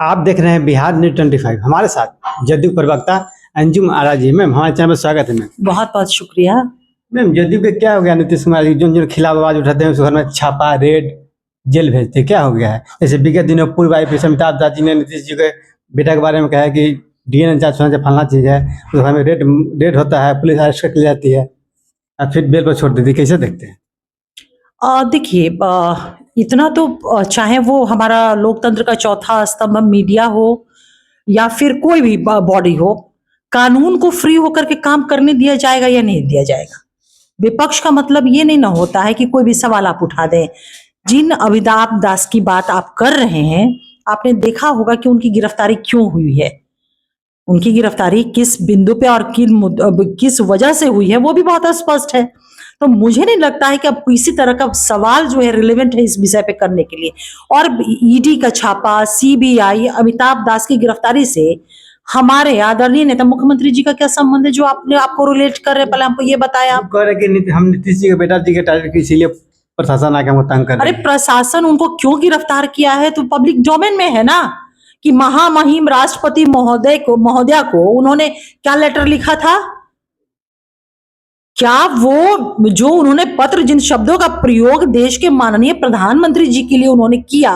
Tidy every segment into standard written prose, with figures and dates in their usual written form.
आप देख रहे हैं बिहार न्यूज 25। हमारे साथ जदयू प्रवक्ता अंजुम आरा जी। मैम, हमारे चैनल पर स्वागत है। मैम, बहुत बहुत शुक्रिया। मैम, जदयू के क्या हो गया? नीतीश कुमार जी जो खिलाफ आवाज उठाते हैं उस घर में छापा, रेड, जेल भेजते हैं। क्या हो गया है? जैसे विगत दिनों पूर्व आईपीएस अमिताभ दास जी ने नीतीश जी के बेटा के बारे में कहा है कि डीएनए जांच होना चाहिए, फलना चीज है। उस घर में रेड होता है, पुलिस अरेस्ट कर जाती है और फिर बेल पर छोड़ देती है। कैसे देखते हैं? देखिए, इतना तो चाहे वो हमारा लोकतंत्र का चौथा स्तंभ मीडिया हो या फिर कोई भी बॉडी हो, कानून को फ्री होकर के काम करने दिया जाएगा या नहीं दिया जाएगा। विपक्ष का मतलब ये नहीं ना होता है कि कोई भी सवाल आप उठा दें। जिन अमिताभ दास की बात आप कर रहे हैं, आपने देखा होगा कि उनकी गिरफ्तारी क्यों हुई है, उनकी गिरफ्तारी किस बिंदु पे और किस वजह से हुई है, वो भी बहुत स्पष्ट है। तो मुझे नहीं लगता है कि अब किसी तरह का सवाल जो है रिलेवेंट है इस विषय पे करने के लिए। और ईडी का छापा, सीबीआई, अमिताभ दास की गिरफ्तारी से हमारे आदरणीय नेता मुख्यमंत्री जी का क्या संबंध है जो आपने आपको रिलेट कर रहे हैं? पहले हमको ये बताया। आप कह रहे हैं कि हम नीतीश जी के बेटा जी के टारगेट की, इसीलिए प्रशासन आके हमको तंग कर अरे रही है। प्रशासन उनको क्यों गिरफ्तार किया है तो पब्लिक डोमेन में है ना, कि महामहिम राष्ट्रपति महोदया को उन्होंने क्या लेटर लिखा था। क्या वो जो उन्होंने पत्र, जिन शब्दों का प्रयोग देश के माननीय प्रधानमंत्री जी के लिए उन्होंने किया,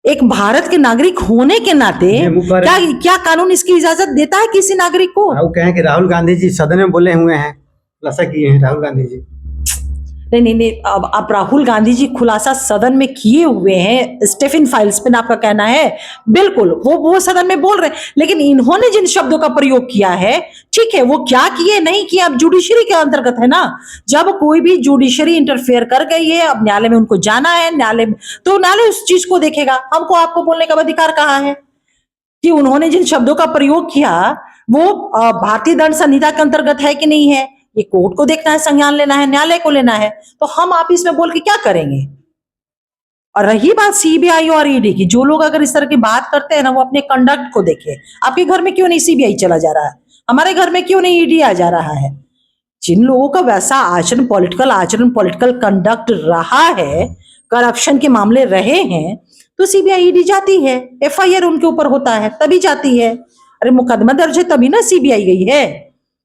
एक भारत के नागरिक होने के नाते क्या क्या कानून इसकी इजाजत देता है किसी नागरिक को? वो कहें कि राहुल गांधी जी सदन में बोले हुए हैं, खुलासा किए हैं राहुल गांधी जी। नहीं, अब आप राहुल गांधी जी खुलासा सदन में किए हुए हैं, स्टेफन फाइल्स पे आपका कहना है, बिल्कुल वो सदन में बोल रहे हैं। लेकिन इन्होंने जिन शब्दों का प्रयोग किया है, ठीक है, वो क्या किए नहीं किए अब जुडिशरी के अंतर्गत है ना। जब कोई भी जुडिशरी इंटरफेयर कर गई है, अब न्यायालय में उनको जाना है, न्यायालय उस चीज को देखेगा। हमको आपको बोलने का अधिकार कहाँ है कि उन्होंने जिन शब्दों का प्रयोग किया वो भारतीय दंड संहिता के अंतर्गत है कि नहीं है, ये कोर्ट को देखना है, संज्ञान लेना है, न्यायालय को लेना है। तो हम आप इसमें बोल के क्या करेंगे? और रही बात सीबीआई और ईडी की, जो लोग अगर इस तरह की बात करते हैं ना, वो अपने कंडक्ट को देखे। आपके घर में क्यों नहीं सीबीआई चला जा रहा है? हमारे घर में क्यों नहीं ईडी आ जा रहा है? जिन लोगों का वैसा आचरण, पॉलिटिकल कंडक्ट रहा है, करप्शन के मामले रहे हैं, तो सीबीआई ईडी जाती है, एफआईआर उनके ऊपर होता है तभी जाती है। अरे मुकदमा दर्ज है तभी ना सीबीआई गई है।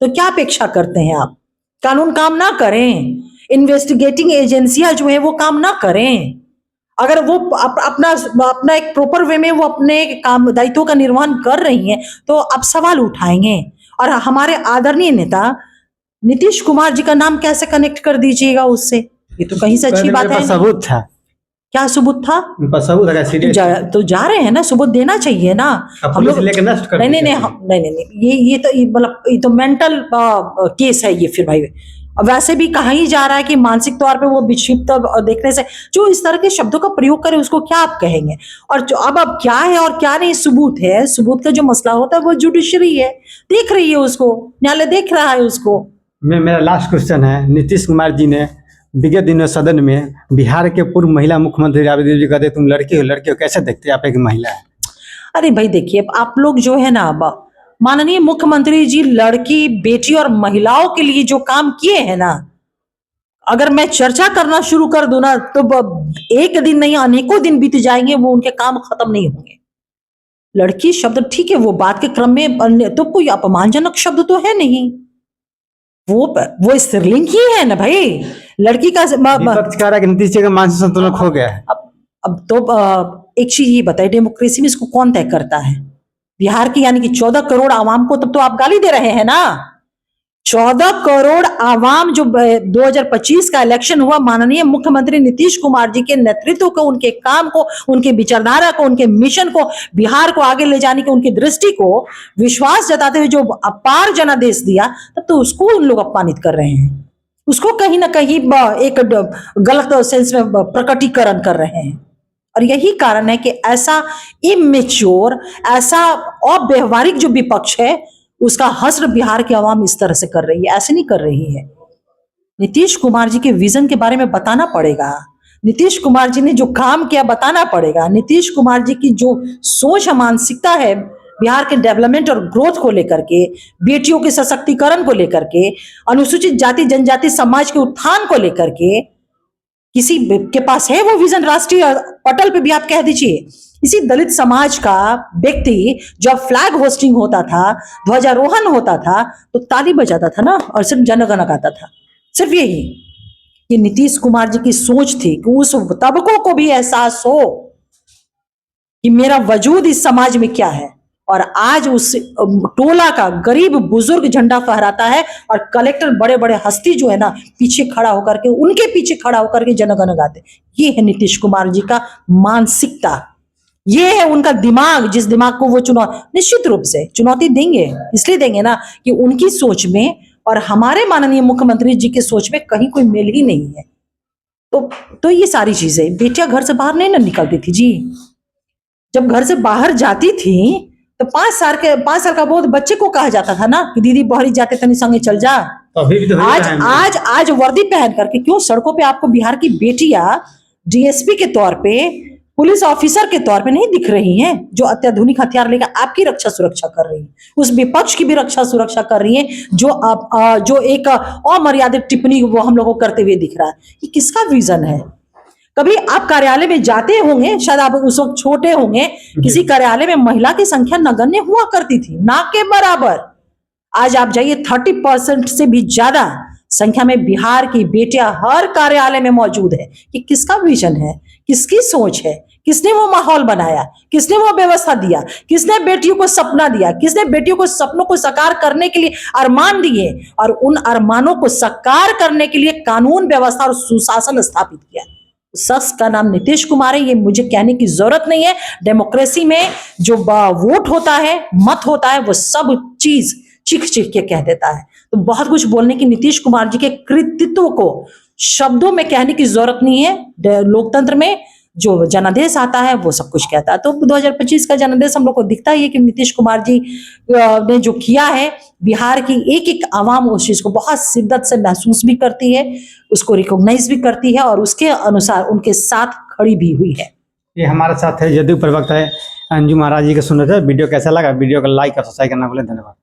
तो क्या अपेक्षा करते हैं आप? कानून काम ना करें, इन्वेस्टिगेटिंग एजेंसियां जो है वो काम ना करें। अगर वो अपना एक प्रॉपर वे में वो अपने काम दायित्वों का निर्वहन कर रही हैं, तो आप सवाल उठाएंगे। और हमारे आदरणीय नेता नीतीश कुमार जी का नाम कैसे कनेक्ट कर दीजिएगा उससे? ये तो कहीं से अच्छी बात है। सबूत था। क्या सबूत था? सबूत है, तो जा रहे हैं ना, सबूत देना चाहिए ना। हम लोग लेकर नष्ट कर नहीं, ये तो मतलब ये तो मेंटल केस है ये। फिर भाई वैसे भी कहा ही जा रहा है कि मानसिक तौर पे वो विक्षिप्त देखने से जो इस तरह के शब्दों का प्रयोग करे उसको क्या आप कहेंगे? और जो अब क्या है और क्या नहीं सबूत है, सबूत का जो मसला होता है वो जुडिशरी है, देख रही है उसको, न्यायालय देख रहा है उसको। मेरा लास्ट क्वेश्चन है, नीतीश कुमार जी ने विगत दिनों सदन में बिहार के पूर्व महिला मुख्यमंत्री राबड़ी देवी जी कहते तुम लड़की हो, कैसे देखते आप एक महिला है? अरे भाई देखिए, आप लोग जो है ना, माननीय मुख्यमंत्री जी लड़की, बेटी और महिलाओं के लिए जो काम किए हैं ना, अगर मैं चर्चा करना शुरू कर दूं ना तो एक दिन नहीं अनेकों दिन बीत जाएंगे, वो उनके काम खत्म नहीं होंगे। लड़की शब्द ठीक है, वो बात के क्रम में तो कोई अपमानजनक शब्द तो है नहीं, वो स्त्रीलिंग ही है ना भाई। लड़की का नीतीश जी का मानसिक संतुलन खो गया है। अब तो एक चीज ये बताइए, डेमोक्रेसी में इसको कौन तय करता है? बिहार की यानी कि 14 करोड़ आवाम को तब तो आप गाली दे रहे हैं ना। 14 करोड़ आवाम, जो 2025 का इलेक्शन हुआ, माननीय मुख्यमंत्री नीतीश कुमार जी के नेतृत्व को, उनके काम को, उनके विचारधारा को, उनके मिशन को, बिहार को आगे ले जाने की उनकी दृष्टि को विश्वास जताते हुए जो अपार जनादेश दिया, तब तो उसको उन लोग अपमानित कर रहे हैं, उसको कहीं ना कहीं एक गलत सेंस में प्रकटीकरण कर रहे हैं। और यही कारण है कि ऐसा इमेच्योर, ऐसा अव्यवहारिक जो विपक्ष है, उसका हश्र बिहार की आवाम इस तरह से कर रही है, ऐसे नहीं कर रही है। नीतीश कुमार जी के विजन के बारे में बताना पड़ेगा, नीतीश कुमार जी ने जो काम किया बताना पड़ेगा, नीतीश कुमार जी की जो सोच मानसिकता है बिहार के डेवलपमेंट और ग्रोथ को लेकर के, बेटियों के सशक्तिकरण को लेकर के, अनुसूचित जाति जनजाति समाज के उत्थान को लेकर के, किसी के पास है वो विजन? राष्ट्रीय पटल पे भी आप कह दीजिए इसी दलित समाज का व्यक्ति जब फ्लैग होस्टिंग होता था, ध्वजारोहण होता था, तो ताली बजाता था ना, और सिर्फ जनगण गाता था। सिर्फ यही कि नीतीश कुमार जी की सोच थी कि उस तबकों को भी एहसास हो कि मेरा वजूद इस समाज में क्या है। और आज उस टोला का गरीब बुजुर्ग झंडा फहराता है, और कलेक्टर बड़े बड़े हस्ती जो है ना पीछे खड़ा होकर के, उनके पीछे खड़ा होकर के जनगण गाते। ये है नीतीश कुमार जी का मानसिकता, ये है उनका दिमाग, जिस दिमाग को वो निश्चित रूप से चुनौती देंगे। इसलिए देंगे ना कि उनकी सोच में और हमारे माननीय मुख्यमंत्री जी की सोच में कहीं कोई मेल ही नहीं है। तो ये सारी चीजें, बेटियां घर से बाहर नहीं ना निकलती थी जी। जब घर से बाहर जाती थी तो 5 साल का बहुत बच्चे को कहा जाता था ना कि दीदी बहरी जाते तनी संगे चल जा। तो अभी भी तो आज वर्दी पहन करके क्यों सड़कों पे आपको बिहार की बेटियां डीएसपी के तौर पे, पुलिस ऑफिसर के तौर पे नहीं दिख रही हैं, जो अत्याधुनिक हथियार लेकर आपकी रक्षा सुरक्षा कर रही हैं, उस विपक्ष की भी रक्षा सुरक्षा कर रही हैं, जो एक अमर्यादित टिप्पणी वो हम लोगों को करते हुए दिख रहा है। ये किसका विजन है? कभी आप कार्यालय में जाते होंगे, शायद आप उस वक्त छोटे होंगे, किसी कार्यालय में महिला की संख्या नगण्य हुआ करती थी, ना के बराबर। आज आप जाइए 30% से भी ज्यादा संख्या में बिहार की बेटियां हर कार्यालय में मौजूद है। कि किसका विजन है, किसकी सोच है, किसने वो माहौल बनाया, किसने वो व्यवस्था दिया, किसने बेटियों को सपना दिया, किसने बेटियों को सपनों को साकार करने के लिए अरमान दिए, और उन अरमानों को साकार करने के लिए कानून व्यवस्था और सुशासन स्थापित किया। शख्स का नाम नीतीश कुमार है, ये मुझे कहने की जरूरत नहीं है। डेमोक्रेसी में जो वोट होता है, मत होता है, वो सब चीज चीख चीख के कह देता है। तो बहुत कुछ बोलने की नीतीश कुमार जी के कृतित्व को शब्दों में कहने की जरूरत नहीं है। लोकतंत्र में जो जनादेश आता है वो सब कुछ कहता है। तो 2025 का जनादेश हम लोग को दिखता ही है कि नीतीश कुमार जी ने जो किया है, बिहार की एक एक आवाम उस चीज को बहुत शिद्दत से महसूस भी करती है, उसको रिकॉग्नाइज भी करती है, और उसके अनुसार उनके साथ खड़ी भी हुई है। ये हमारे साथ है जदयू प्रवक्ता है अंजू महाराज जी के सुन रहे थे। वीडियो कैसा लगा? वीडियो को लाइक और सब्सक्राइब करना भूलें। धन्यवाद।